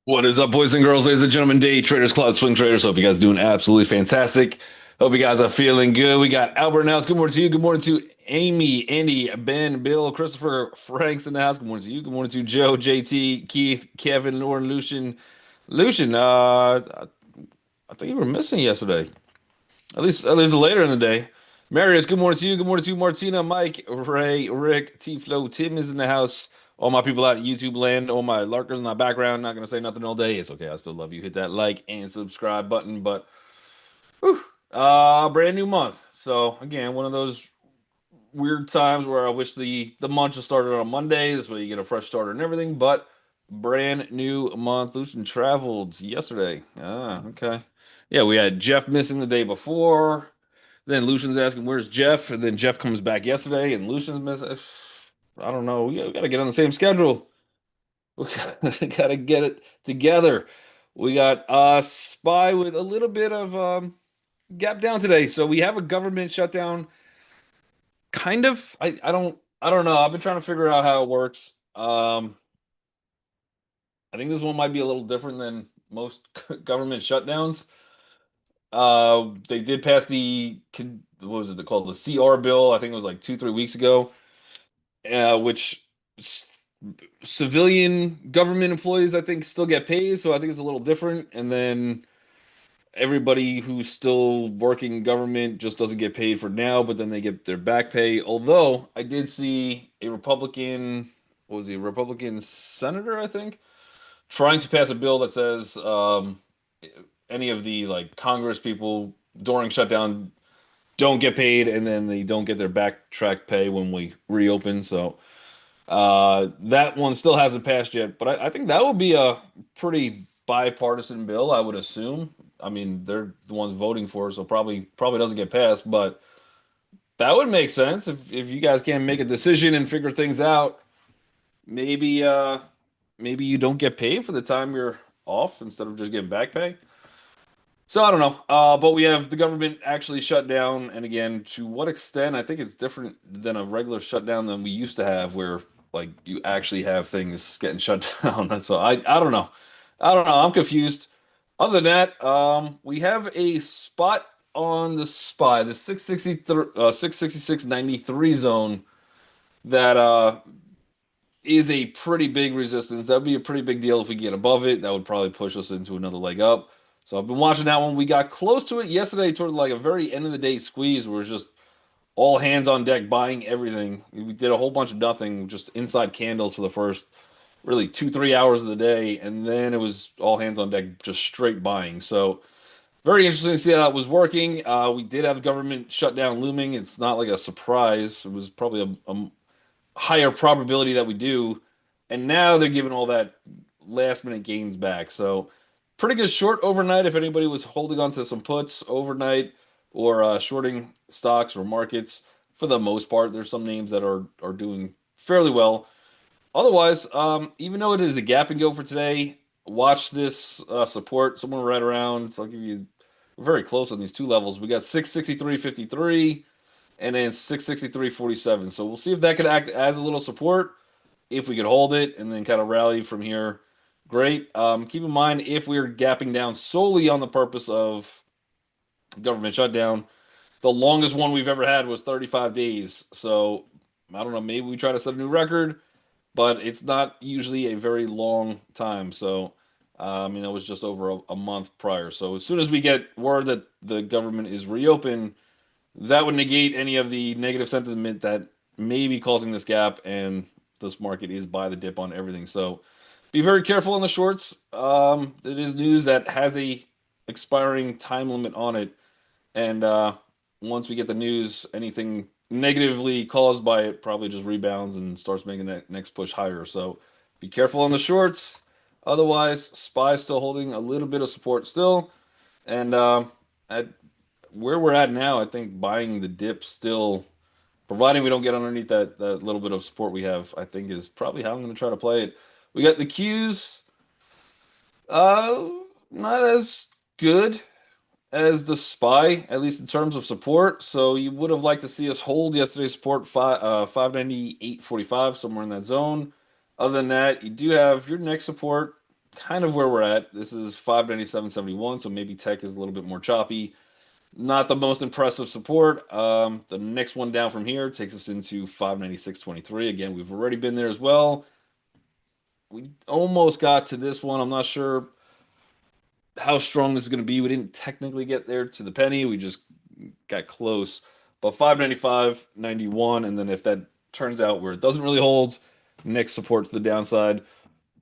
What is up, boys and girls, ladies and gentlemen, day traders, cloud swing traders? Hope you guys are doing absolutely fantastic. Hope you guys are feeling good. We got Albert in the house. Good morning to you. Good morning to Amy, Andy, Ben, Bill, Christopher, Frank's in the house. Good morning to you. Good morning to Joe, JT, Keith, Kevin, Lauren, Lucian. Lucian, I think you were missing yesterday. At least later in the day. Marius, good morning to you. Good morning to Martina, Mike, Ray, Rick, T Flow, Tim is in the house. All my people out at YouTube land, all my lurkers in the background. Not gonna say nothing all day. It's okay. I still love you. Hit that like and subscribe button. But whew, brand new month. So again, one of those weird times where I wish the month just started on Monday. This way you get a fresh starter and everything. But brand new month. Lucian traveled yesterday. Okay. Yeah, we had Jeff missing the day before. Then Lucian's asking, "Where's Jeff?" And then Jeff comes back yesterday, and Lucian's missing. I don't know. We got to get on the same schedule. We got to get it together. We got Spy with a little bit of gap down today. So we have a government shutdown. Kind of. I don't know. I've been trying to figure out how it works. I think this one might be a little different than most government shutdowns. They did pass what was it called? The CR bill. I think it was like 2, 3 weeks ago, which s- civilian government employees, I think, still get paid. So I think it's a little different. And then everybody who's still working government just doesn't get paid for now, but then they get their back pay. Although I did see a Republican, what was he, a Republican senator, I think, trying to pass a bill that says any of the like Congress people during shutdown don't get paid, and then they don't get their backtrack pay when we reopen. So that one still hasn't passed yet, but I think that would be a pretty bipartisan bill, I would assume. I mean, they're the ones voting for it, so probably doesn't get passed, but that would make sense if you guys can't make a decision and figure things out. Maybe maybe you don't get paid for the time you're off instead of just getting back pay. So I don't know. But we have the government actually shut down, and again, to what extent? I think it's different than a regular shutdown than we used to have, where like you actually have things getting shut down. So I don't know. I don't know. I'm confused. Other than that, we have a spot on the SPY, the 663, 666.93 zone that is a pretty big resistance. That would be a pretty big deal if we get above it. That would probably push us into another leg up. So I've been watching that one. We got close to it yesterday toward like a very end of the day squeeze where it's just all hands on deck buying everything. We did a whole bunch of nothing, just inside candles for the first really 2, 3 hours of the day, and then it was all hands on deck, just straight buying. So very interesting to see how that was working. We did have government shutdown looming. It's not like a surprise. It was probably a higher probability that we do. And now they're giving all that last minute gains back. So pretty good short overnight if anybody was holding on to some puts overnight or shorting stocks or markets. For the most part, there's some names that are doing fairly well. Otherwise, even though it is a gap and go for today, watch this support somewhere right around. So I'll give you we're very close on these two levels. We got 663.53 and then 663.47. So we'll see if that could act as a little support. If we could hold it and then kind of rally from here, great. Keep in mind if we're gapping down solely on the purpose of government shutdown, the longest one we've ever had was 35 days. So I don't know, maybe we try to set a new record, but it's not usually a very long time. So it was just over a month prior. So as soon as we get word that the government is reopened, that would negate any of the negative sentiment that may be causing this gap, and this market is buy the dip on everything. So be very careful on the shorts. It is news that has a expiring time limit on it, and once we get the news, anything negatively caused by it probably just rebounds and starts making that next push higher. So be careful on the shorts. Otherwise, SPY still holding a little bit of support still, and at where we're at now, I think buying the dip still, providing we don't get underneath that little bit of support we have, I think is probably how I'm going to try to play it. We got the Qs, uh, not as good. as the SPY, at least in terms of support. So you would have liked to see us hold yesterday's support 598.45, somewhere in that zone. Other than that, you do have your next support kind of where we're at. This is 597.71, so maybe tech is a little bit more choppy. Not the most impressive support. The next one down from here takes us into 596.23. Again, we've already been there as well. We almost got to this one. I'm not sure how strong this is going to be. We didn't technically get there to the penny. We just got close. But 595.91, and then if that turns out where it doesn't really hold, next support to the downside,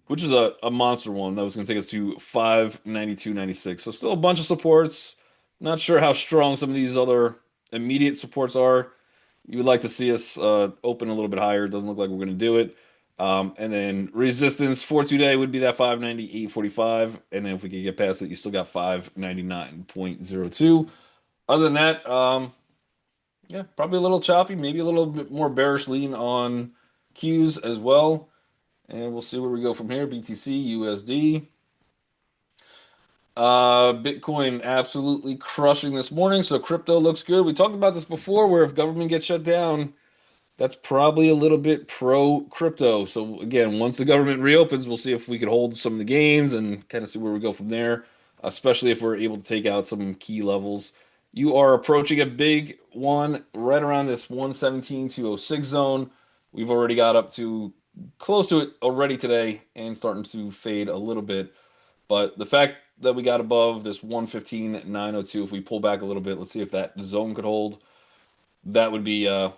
which is a monster one. That was going to take us to 592.96. So still a bunch of supports. Not sure how strong some of these other immediate supports are. You would like to see us open a little bit higher. It doesn't look like we're going to do it. And then resistance for today would be that 598.45. And then if we could get past it, you still got 599.02. Other than that, yeah, probably a little choppy, maybe a little bit more bearish lean on Qs as well. And we'll see where we go from here. BTC, USD. Bitcoin absolutely crushing this morning. So crypto looks good. We talked about this before, where if government gets shut down, that's probably a little bit pro crypto. So again, once the government reopens, we'll see if we could hold some of the gains and kind of see where we go from there, especially if we're able to take out some key levels. You are approaching a big one right around this 117.206 zone. We've already got up to close to it already today and starting to fade a little bit. But the fact that we got above this 115.902, if we pull back a little bit, let's see if that zone could hold. That would be I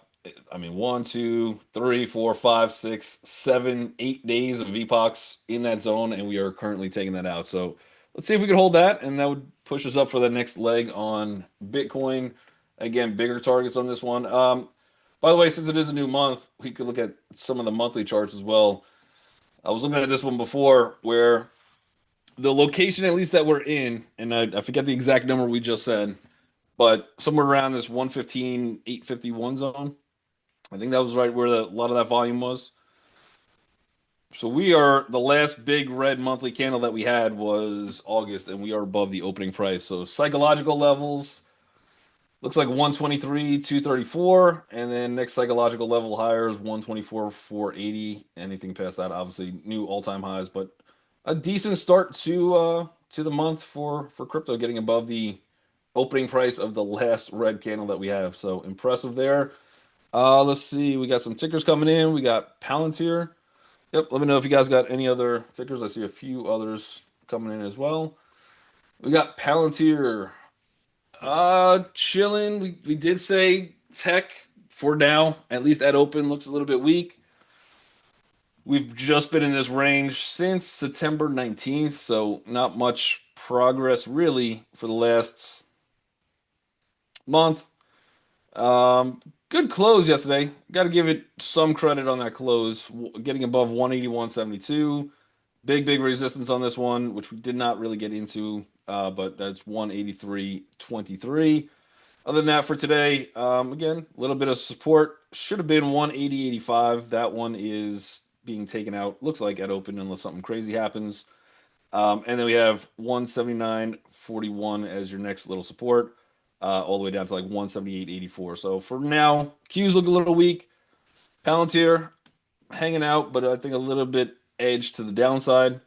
mean, 1, 2, 3, 4, 5, 6, 7, 8 days of VPOX in that zone, and we are currently taking that out. So let's see if we can hold that, and that would push us up for the next leg on Bitcoin. Again, bigger targets on this one. By the way, since it is a new month, we could look at some of the monthly charts as well. I was looking at this one before where the location, at least that we're in, and I forget the exact number we just said, but somewhere around this 115.851 zone. I think that was right where a lot of that volume was. So we are the last big red monthly candle that we had was August, and we are above the opening price. So psychological levels looks like 123, 234, and then next psychological level higher is 124, 480. Anything past that, obviously new all-time highs, but a decent start to the month for crypto, getting above the opening price of the last red candle that we have. So impressive there. Let's see. We got some tickers coming in. We got Palantir. Yep. Let me know if you guys got any other tickers. I see a few others coming in as well. We got Palantir. Chilling. We did say tech for now, at least at open, looks a little bit weak. We've just been in this range since September 19th, so not much progress really for the last month. Good close yesterday. Got to give it some credit on that close, getting above 181.72. Big resistance on this one, which we did not really get into, but that's 183.23. Other than that, for today, again, a little bit of support. Should have been 180.85. That one is being taken out, looks like at open, unless something crazy happens. And then we have 179.41 as your next little support, all the way down to like 178.84. So for now, Qs look a little weak. Palantir hanging out, but I think a little bit edge to the downside.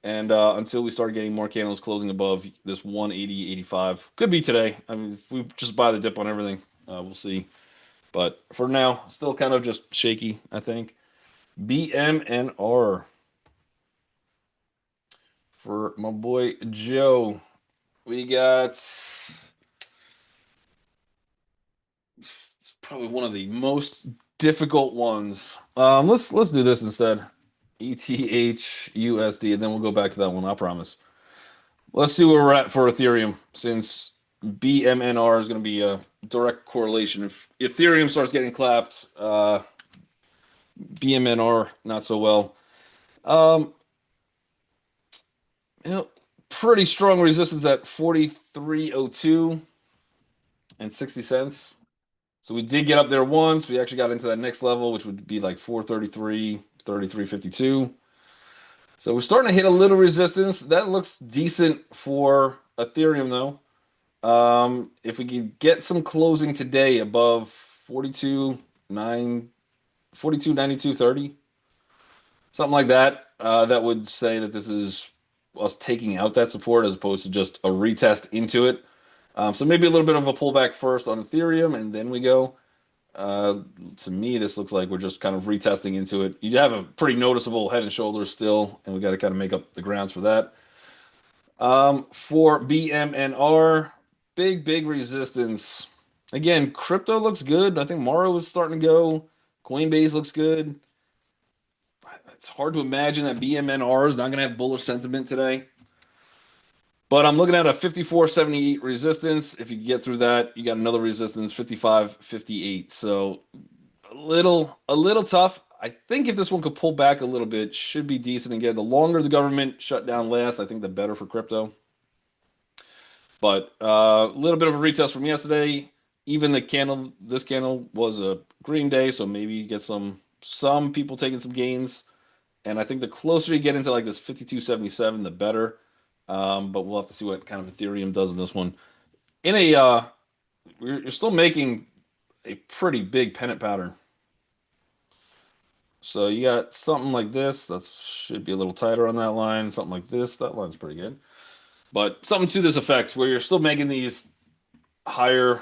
And until we start getting more candles closing above this 180.85, could be today. I mean, if we just buy the dip on everything, we'll see. But for now, still kind of just shaky, I think. BMNR for my boy Joe. We got, it's probably one of the most difficult ones. Let's do this instead. ETHUSD, and then we'll go back to that one, I promise. Let's see where we're at for Ethereum, since BMNR is going to be a direct correlation. If Ethereum starts getting clapped, BMNR not so well. Pretty strong resistance at 43.02 and 60 cents. So we did get up there once. We actually got into that next level, which would be like 433, 33.52. So we're starting to hit a little resistance. That looks decent for Ethereum, though. If we could get some closing today above 42 9 42 92 30, something like that, that would say that this is us taking out that support as opposed to just a retest into it. So maybe a little bit of a pullback first on Ethereum and then we go. Uh, to me, this looks like we're just kind of retesting into it. You have a pretty noticeable head and shoulders still, and we got to kind of make up the grounds for that. For BMNR, big resistance. Again, crypto looks good. I think Morrow is starting to go. Coinbase looks good. It's hard to imagine that BMNR is not going to have bullish sentiment today. But I'm looking at a 54.78 resistance. If you get through that, you got another resistance, 55.58. So a little tough. I think if this one could pull back a little bit, should be decent again. The longer the government shutdown lasts, I think the better for crypto. But a little bit of a retest from yesterday. Even this candle was a green day, so maybe you get some people taking some gains. And I think the closer you get into like this 52.77, the better. But we'll have to see what kind of Ethereum does in this one. In a you're still making a pretty big pennant pattern. So you got something like this. That should be a little tighter on that line. Something like this. That line's pretty good. But something to this effect where you're still making these higher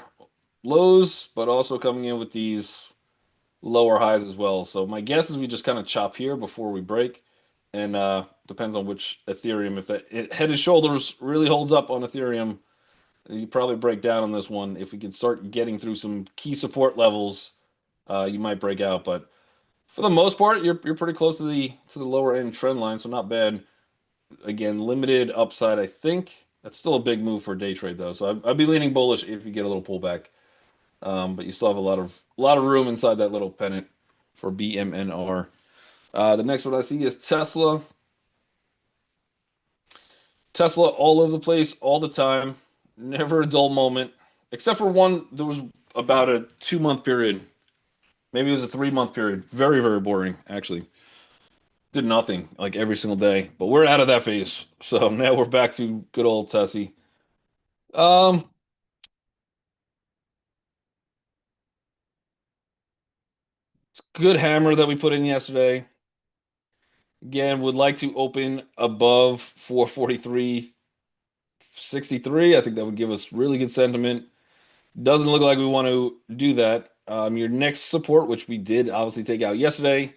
lows, but also coming in with these lower highs as well. So my guess is we just kind of chop here before we break. And depends on which Ethereum. If Head and Shoulders really holds up on Ethereum, you probably break down on this one. If we can start getting through some key support levels, you might break out. But for the most part, you're pretty close to the lower end trend line, so not bad. Again, limited upside, I think. That's still a big move for day trade though. So I'd be leaning bullish if you get a little pullback. But you still have a lot of room inside that little pennant for BMNR. The next one I see is Tesla. Tesla all over the place all the time. Never a dull moment. Except for one, there was about a 2 month period. Maybe it was a 3 month period. Very boring, actually. Did nothing like every single day. But we're out of that phase. So now we're back to good old Tessie. Um, Good hammer that we put in yesterday. Again, would like to open above 443.63. I think that would give us really good sentiment. Doesn't look like we want to do that. Your next support, which we did obviously take out yesterday,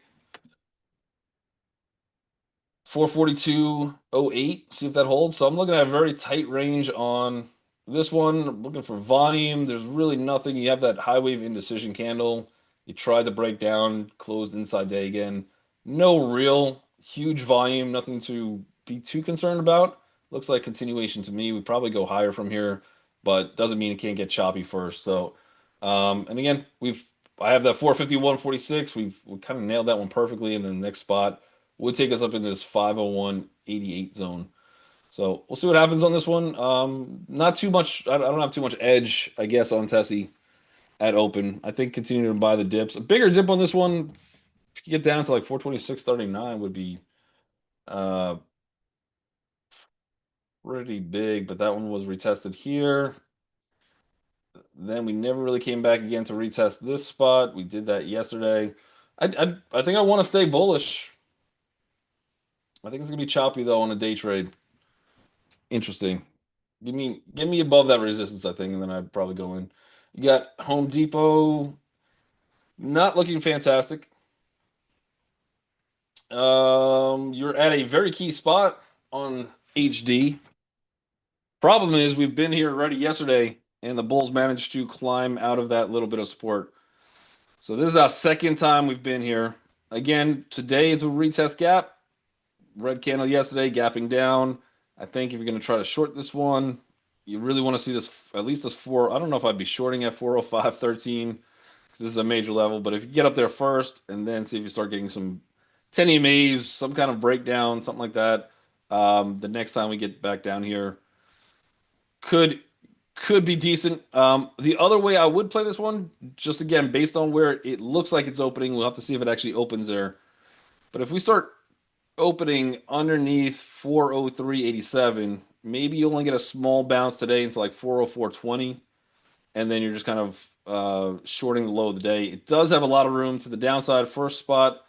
442.08. See if that holds. So I'm looking at a very tight range on this one. I'm looking for volume. There's really nothing. You have that high wave indecision candle. You tried to break down, closed inside day again. No real huge volume. Nothing to be too concerned about. Looks like continuation to me. We probably go higher from here, but doesn't mean it can't get choppy first. So, and again, I have that 451.46. We kind of nailed that one perfectly. And then the next spot would take us up in this 501.88 zone. So we'll see what happens on this one. Not too much. I don't have too much edge, I guess, on Tessie at open. I think continuing to buy the dips. A bigger dip on this one, if you get down to like 426.39 would be uh pretty big, but that one was retested here. Then we never really came back again to retest this spot. We did that yesterday. I think I want to stay bullish. I think it's gonna be choppy though on a day trade. Interesting. Give me above that resistance, I think, and then I'd probably go in. You got Home Depot not looking fantastic. You're at a very key spot on HD. Problem is we've been here already yesterday, and the Bulls managed to climb out of that little bit of support. So this is our second time we've been here. Again, today is a retest gap. Red candle yesterday, gapping down. I think if you're going to try to short this one, you really want to see this, at least this four. I don't know if I'd be shorting at 405.13 because this is a major level. But if you get up there first and then see if you start getting some 10 EMAs, some kind of breakdown, something like that, the next time we get back down here could could be decent. The other way I would play this one, just again based on where it looks like it's opening, we'll have to see if it actually opens there. But if we start opening underneath 403.87, maybe you only get a small bounce today into like 404.20, and then you're just kind of shorting the low of the day. It does have a lot of room to the downside. First spot,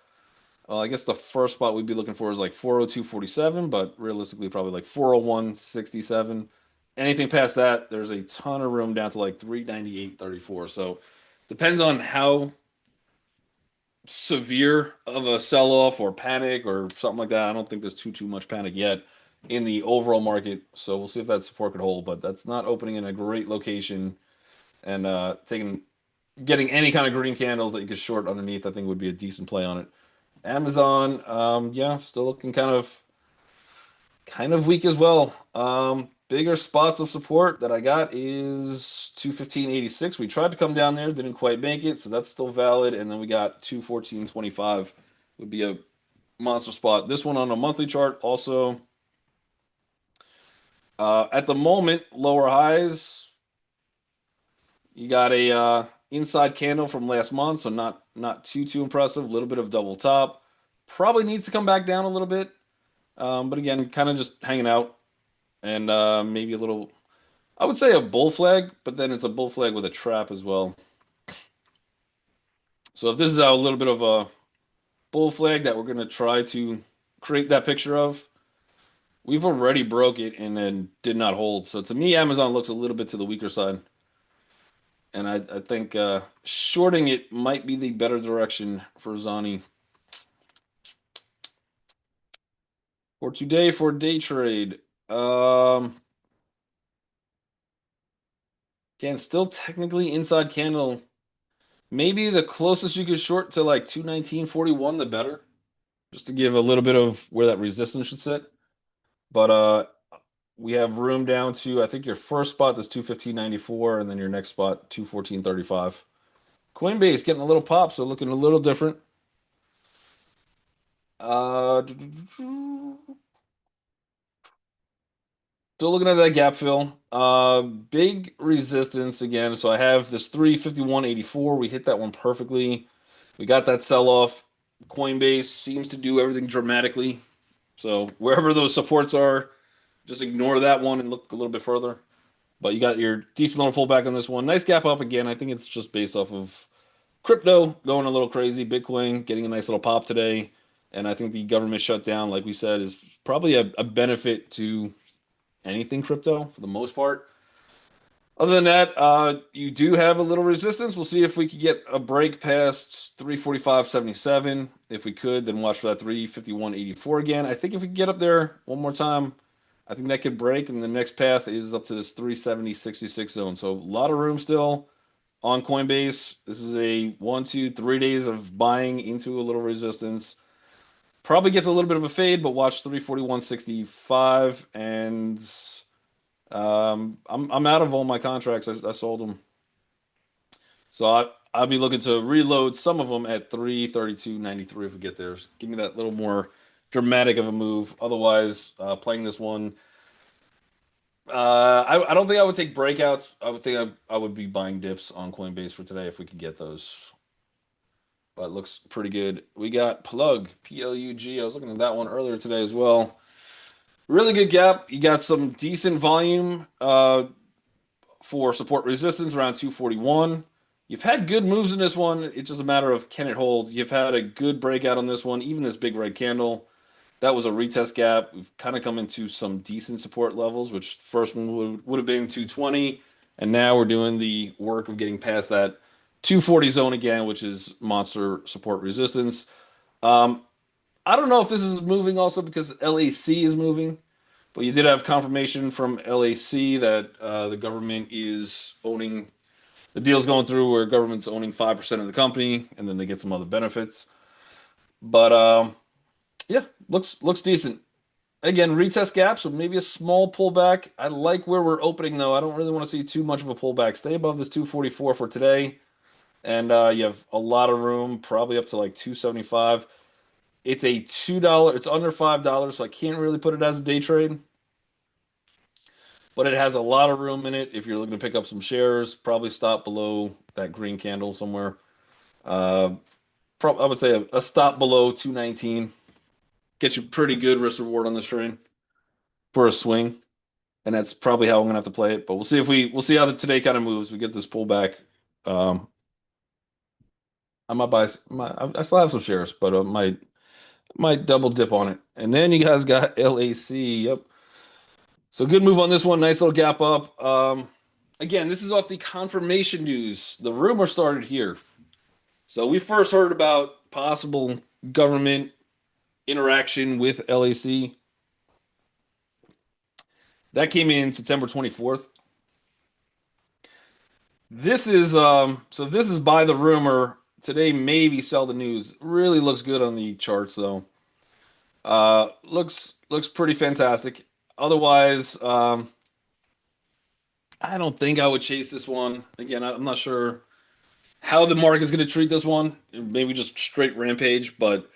I guess the first spot we'd be looking for is like 402.47, but realistically, probably like 401.67. Anything past that, there's a ton of room down to like 398.34. So depends on how severe of a sell-off or panic or something like that. I don't think there's too much panic yet in the overall market. So we'll see if that support could hold, but that's not opening in a great location and taking getting any kind of green candles that you could short underneath, I think would be a decent play on it. Amazon, yeah, still looking kind of weak as well. Bigger spots of support that I got is 215.86. We tried to come down there, didn't quite make it, so that's still valid. And then we got 214.25 would be a monster spot. This one on a monthly chart also at the moment lower highs. You got a inside candle from last month, so not too impressive. A little bit of double top. Probably needs to come back down a little bit. But again, kind of just hanging out and maybe a little, I would say a bull flag, but then it's a bull flag with a trap as well. So if this is a little bit of a bull flag that we're going to try to create that picture of, we've already broke it and then did not hold. So to me, Amazon looks a little bit to the weaker side. And I think shorting it might be the better direction for Zani. For today, for day trade, again, still technically inside candle. Maybe the closest you could short to like 219.41, the better, just to give a little bit of where that resistance should sit. But we have room down to I think your first spot is 215.94, and then your next spot 214.35. Coinbase getting a little pop, so looking a little different. Uh, Still looking at that gap fill. Big resistance again. So I have this 351.84. We hit that one perfectly. We got that sell off. Coinbase seems to do everything dramatically. So wherever those supports are, just ignore that one and look a little bit further. But you got your decent little pullback on this one. Nice gap up again. I think it's just based off of crypto going a little crazy. Bitcoin getting a nice little pop today. And I think the government shutdown, like we said, is probably a benefit to anything crypto for the most part. Other than that, you do have a little resistance. We'll see if we could get a break past 345.77. If we could, then watch for that 351.84 again. I think if we get up there one more time, I think that could break, and the next path is up to this 370.66 zone. So a lot of room still on Coinbase. This is a 1, 2, 3 days of buying into a little resistance. Probably gets a little bit of a fade, but watch 341.65 and I'm out of all my contracts. I sold them, so I'll be looking to reload some of them at 332.93 if we get there. Give me that little more dramatic of a move. Otherwise, playing this one, I don't think I would take breakouts. I would think I would be buying dips on Coinbase for today if we could get those. But it looks pretty good. We got Plug, Plug. I was looking at that one earlier today as well. Really good gap. You got some decent volume for support resistance around 241. You've had good moves in this one. It's just a matter of can it hold. You've had a good breakout on this one, even this big red candle. That was a retest gap. We've kind of come into some decent support levels, which the first one would have been 220. And now we're doing the work of getting past that 240 zone again, which is monster support resistance. Um, I don't know if this is moving also because LAC is moving, but you did have confirmation from LAC that the government is owning the deal's going through where government's owning 5% of the company, and then they get some other benefits. But yeah, looks decent. Again, retest gap, so maybe a small pullback. I like where we're opening though. I don't really want to see too much of a pullback. Stay above this 244 for today, and you have a lot of room, probably up to like 275. It's a $2. It's under $5, so I can't really put it as a day trade. But it has a lot of room in it if you're looking to pick up some shares. Probably stop below that green candle somewhere. Uh, I would say a stop below 219. Get you pretty good risk reward on this trade for a swing. and that's probably how I'm gonna have to play it. But we'll see how the today kind of moves. We get this pullback. Um, I might buy. I still have some shares, but might double dip on it. And then you guys got LAC. Yep. So good move on this one. Nice little gap up. Again, this is off the confirmation news. The rumor started here. So we first heard about possible government interaction with LAC. That came in September 24th. This is by the rumor. Today maybe sell the news. Really looks good on the charts though. Looks pretty fantastic. Otherwise, I don't think I would chase this one. Again, I'm not sure how the market's going to treat this one. Maybe just straight rampage, but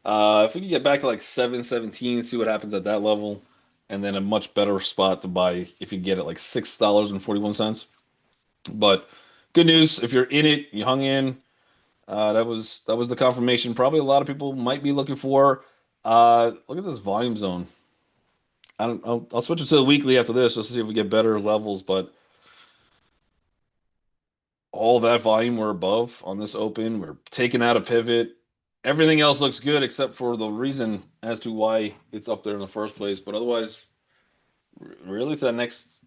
if we can get back to like 717, see what happens at that level, and then a much better spot to buy if you get it like $6.41. But good news, if you're in it, you hung in. That was the confirmation. Probably a lot of people might be looking for. Look at this volume zone. I don't. I'll switch it to the weekly after this just to see if we get better levels. But all that volume we're above on this open. We're taking out a pivot. Everything else looks good except for the reason as to why it's up there in the first place. But otherwise, really to that next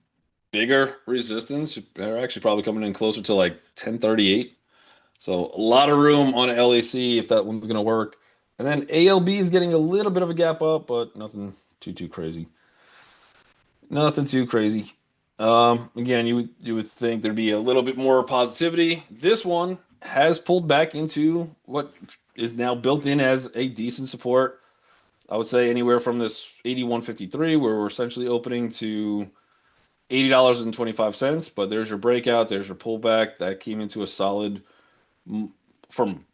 bigger resistance, they're actually probably coming in closer to like 1038. So a lot of room on LAC if that one's going to work. And then ALB is getting a little bit of a gap up, but nothing too crazy. Nothing too crazy. Again, you would think there'd be a little bit more positivity. This one has pulled back into what is now built in as a decent support. I would say anywhere from this 81.53, where we're essentially opening to $80.25. But there's your breakout, there's your pullback. That came into a solid from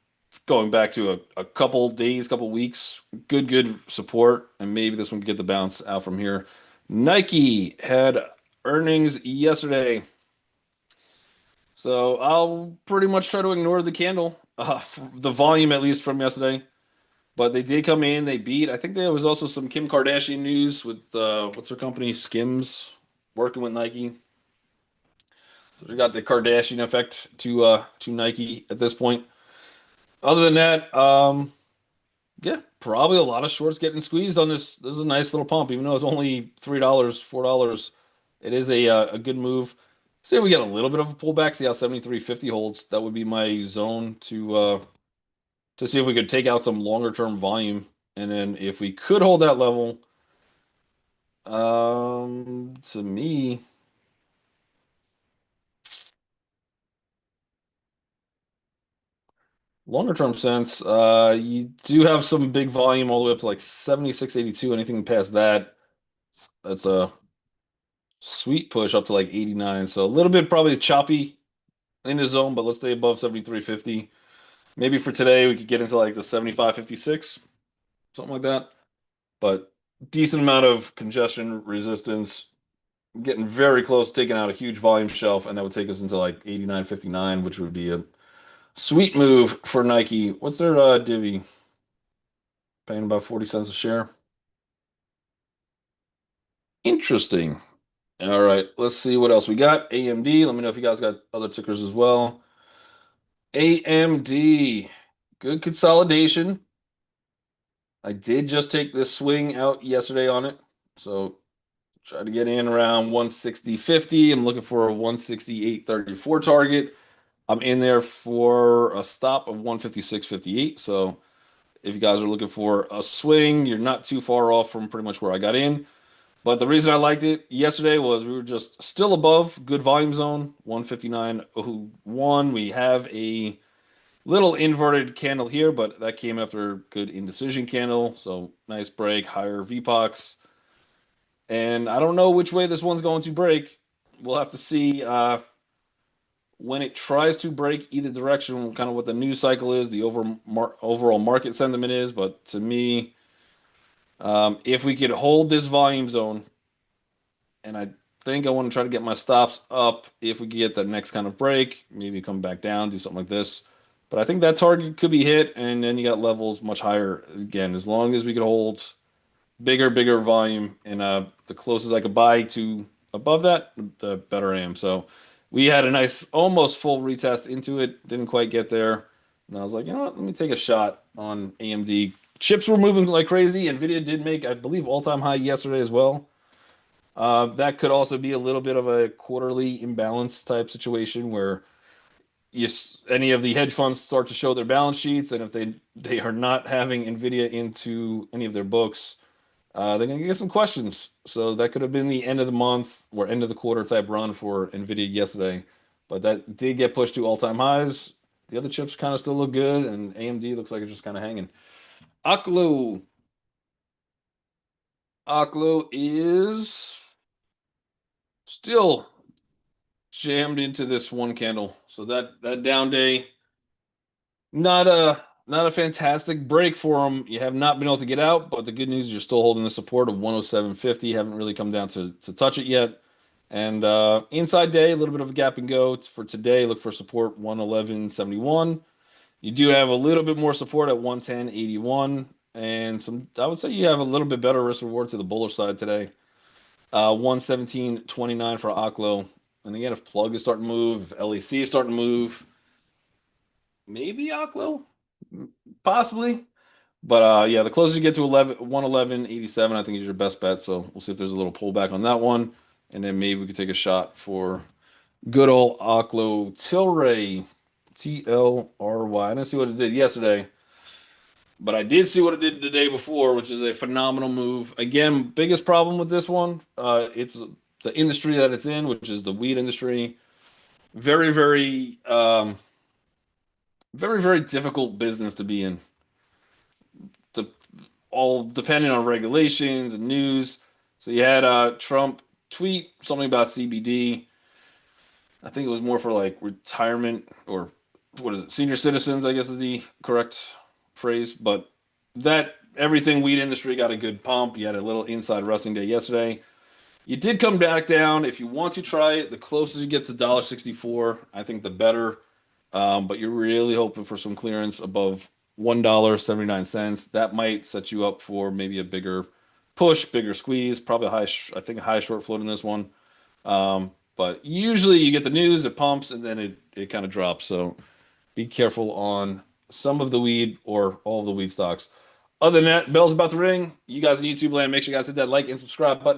going back to a couple days, couple weeks. Good support, and maybe this one could get the bounce out from here. Nike had earnings yesterday. So I'll pretty much try to ignore the candle, the volume at least from yesterday. But they did come in, they beat. I think there was also some Kim Kardashian news with what's her company, Skims, working with Nike. So we got the Kardashian effect to Nike at this point. Other than that, yeah, probably a lot of shorts getting squeezed on this. This is a nice little pump, even though it's only $3, $4. It is a good move. See if we get a little bit of a pullback. See how 73.50 holds. That would be my zone to see if we could take out some longer term volume. And then if we could hold that level, to me, longer term sense, you do have some big volume all the way up to like 76.82. Anything past that, that's a sweet push up to like 89. So a little bit probably choppy in the zone, but let's stay above 73.50. Maybe for today we could get into like the 75.56, something like that. But decent amount of congestion resistance, getting very close, taking out a huge volume shelf, and that would take us into like 89.59, which would be a sweet move for Nike. What's their divvy? Paying about 40 cents a share. Interesting. All right, let's see what else we got. AMD. Let me know if you guys got other tickers as well. AMD. Good consolidation. I did just take this swing out yesterday on it. So try to get in around 160.50. I'm looking for a 168.34 target. I'm in there for a stop of 156.58. So if you guys are looking for a swing, you're not too far off from pretty much where I got in. But the reason I liked it yesterday was we were just still above good volume zone, 159.01. We have a little inverted candle here, but that came after good indecision candle. So nice break, higher VPOX. And I don't know which way this one's going to break. We'll have to see when it tries to break either direction, kind of what the news cycle is, the overall market sentiment is. But to me, if we could hold this volume zone, and I think I want to try to get my stops up if we could get the next kind of break, maybe come back down, do something like this. But I think that target could be hit, and then you got levels much higher again. As long as we could hold bigger volume, and the closest I could buy to above that, the better I am. So we had a nice almost full retest into it, didn't quite get there. And I was like, you know what, let me take a shot on AMD. Chips were moving like crazy. Nvidia did make, I believe, all-time high yesterday as well. That could also be a little bit of a quarterly imbalance type situation where any of the hedge funds start to show their balance sheets, and if they are not having Nvidia into any of their books, they're going to get some questions. So that could have been the end of the month or end of the quarter type run for Nvidia yesterday, but that did get pushed to all-time highs. The other chips kind of still look good, and AMD looks like it's just kind of hanging. Oklo, Oklo is still jammed into this one candle. So that down day, not a fantastic break for them. You have not been able to get out, but the good news is you're still holding the support of 107.50. Haven't really come down to touch it yet. And inside day, a little bit of a gap and go for today. Look for support 111.71. You do have a little bit more support at 110.81, and some. I would say you have a little bit better risk reward to the bullish side today. 117.29 for Oklo. And again, if plug is starting to move, if LEC is starting to move, maybe Oklo, possibly. But yeah, the closer you get to 111.87, I think is your best bet. So we'll see if there's a little pullback on that one. And then maybe we could take a shot for good old Oklo Tilray. TLRY. I didn't see what it did yesterday, but I did see what it did the day before, which is a phenomenal move. Again, biggest problem with this one, it's the industry that it's in, which is the weed industry. Very, very difficult business to be in. The, all depending on regulations and news. So you had Trump tweet something about CBD. I think it was more for like retirement or what is it, senior citizens, I guess is the correct phrase. But that everything weed industry got a good pump. You had a little inside resting day yesterday. You did come back down. If you want to try it, the closest you get to $1.64, I think the better. But you're really hoping for some clearance above $1.79. That might set you up for maybe a bigger push, bigger squeeze, probably a I think a high short float in this one. But usually you get the news, it pumps, and then it kind of drops. So be careful on some of the weed or all of the weed stocks. Other than that, bell's about to ring. You guys in YouTube land, make sure you guys hit that like and subscribe button.